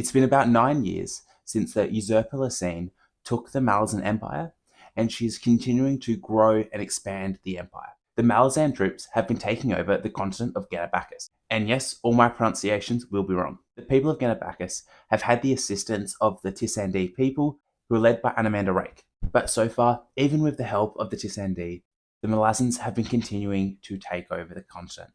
It's been about 9 years since the usurper Lasine took the Malazan Empire, and she is continuing to grow and expand the empire. The Malazan troops have been taking over the continent of Genabacchus. And yes, all my pronunciations will be wrong. The people of Genabacchus have had the assistance of the Tisandi people, who are led by Anamanda Rake. But so far, even with the help of the Tisandi, the Malazans have been continuing to take over the continent.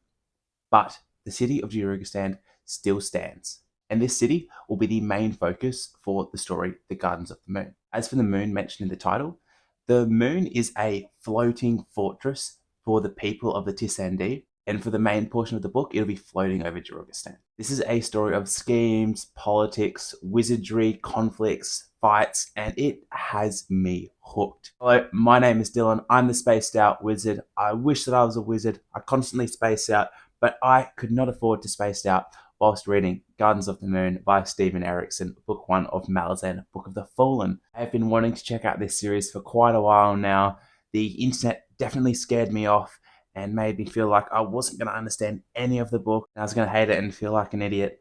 But the city of Jurgistan still stands. And this city will be the main focus for the story, The Gardens of the Moon. As for the moon mentioned in the title, the moon is a floating fortress for the people of the Tisandi, and for the main portion of the book, it'll be floating over Jurgistan. This is a story of schemes, politics, wizardry, conflicts, fights, and it has me hooked. Hello, my name is Dylan. I'm the spaced out wizard. I wish that I was a wizard. I constantly space out, but I could not afford to space out whilst reading Gardens of the Moon by Steven Erikson, Book 1 of Malazan, Book of the Fallen. I have been wanting to check out this series for quite a while now. The internet definitely scared me off and made me feel like I wasn't going to understand any of the book. I was going to hate it and feel like an idiot.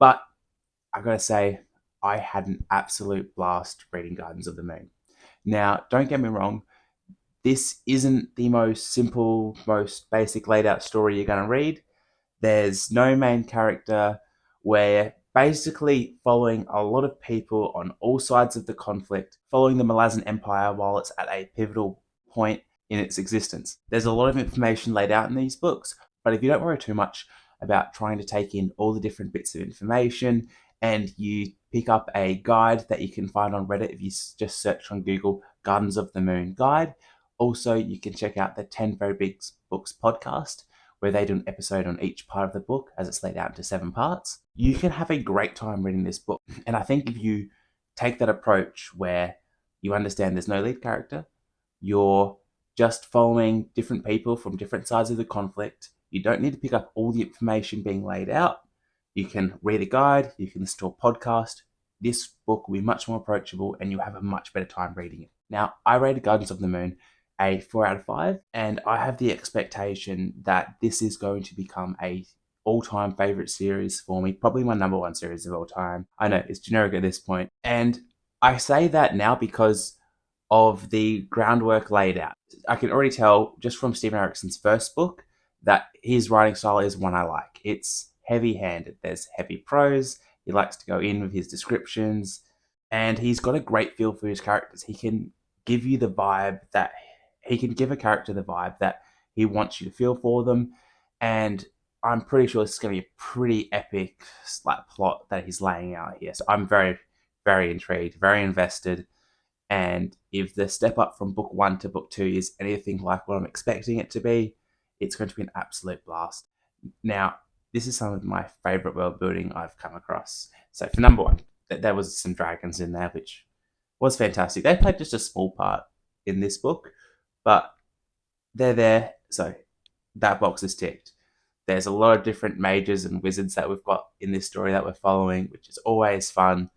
But I gotta say, I had an absolute blast reading Gardens of the Moon. Now, don't get me wrong, this isn't the most simple, most basic laid out story you're going to read. There's no main character. We're basically following a lot of people on all sides of the conflict, following the Malazan Empire while it's at a pivotal point in its existence. There's a lot of information laid out in these books, but if you don't worry too much about trying to take in all the different bits of information, and you pick up a guide that you can find on Reddit if you just search on Google Gardens of the Moon guide. Also, you can check out the 10 Very Big Books podcast, where they do an episode on each part of the book as it's laid out into 7 parts. You can have a great time reading this book. And I think if you take that approach where you understand there's no lead character, you're just following different people from different sides of the conflict, you don't need to pick up all the information being laid out. You can read a guide, you can listen to a podcast. This book will be much more approachable and you'll have a much better time reading it. Now, I rated Gardens of the Moon a 4 out of 5, and I have the expectation that this is going to become a all-time favorite series for me, probably my number 1 series of all time. I know it's generic at this point, and I say that now because of the groundwork laid out. I can already tell just from Steven Erikson's first book that his writing style is one I like. It's heavy-handed. There's heavy prose. He likes to go in with his descriptions, and he's got a great feel for his characters. He can give you the vibe that he can give a character the vibe that he wants you to feel for them, and I'm pretty sure this is going to be a pretty epic plot that he's laying out here. So I'm very, very intrigued, very invested, and if the step up from book 1 to book 2 is anything like what I'm expecting it to be, it's going to be an absolute blast. Now, this is some of my favorite world building I've come across. So for number 1, there was some dragons in there, which was fantastic. They played just a small part in this book, but they're there, so that box is ticked. There's a lot of different mages and wizards that we've got in this story that we're following, which is always fun.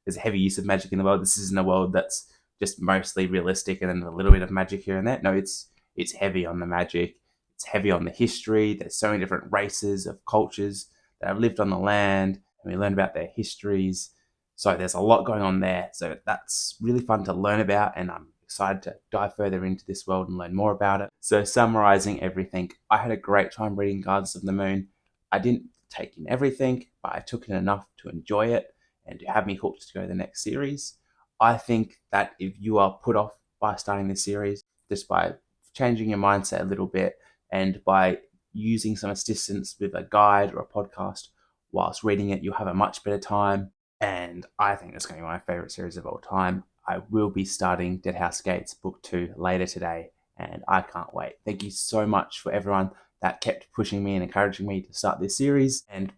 There's a heavy use of magic in the world. This isn't a world that's just mostly realistic and then a little bit of magic here and there. No, it's heavy on the magic. It's heavy on the history. There's so many different races of cultures that have lived on the land, and we learn about their histories. So there's a lot going on there. So that's really fun to learn about, and I'm excited to dive further into this world and learn more about it. So summarizing everything, I had a great time reading Gardens of the Moon. I didn't take in everything, but I took in enough to enjoy it and to have me hooked to go to the next series. I think that if you are put off by starting this series, just by changing your mindset a little bit and by using some assistance with a guide or a podcast whilst reading it, you'll have a much better time. And I think it's going to be my favorite series of all time. I will be starting Deadhouse Gates Book 2 later today, and I can't wait. Thank you so much for everyone that kept pushing me and encouraging me to start this series. And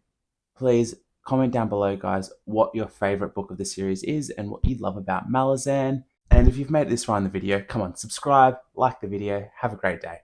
please comment down below, guys, what your favorite book of the series is and what you love about Malazan. And if you've made it this far in the video, come on, subscribe, like the video. Have a great day.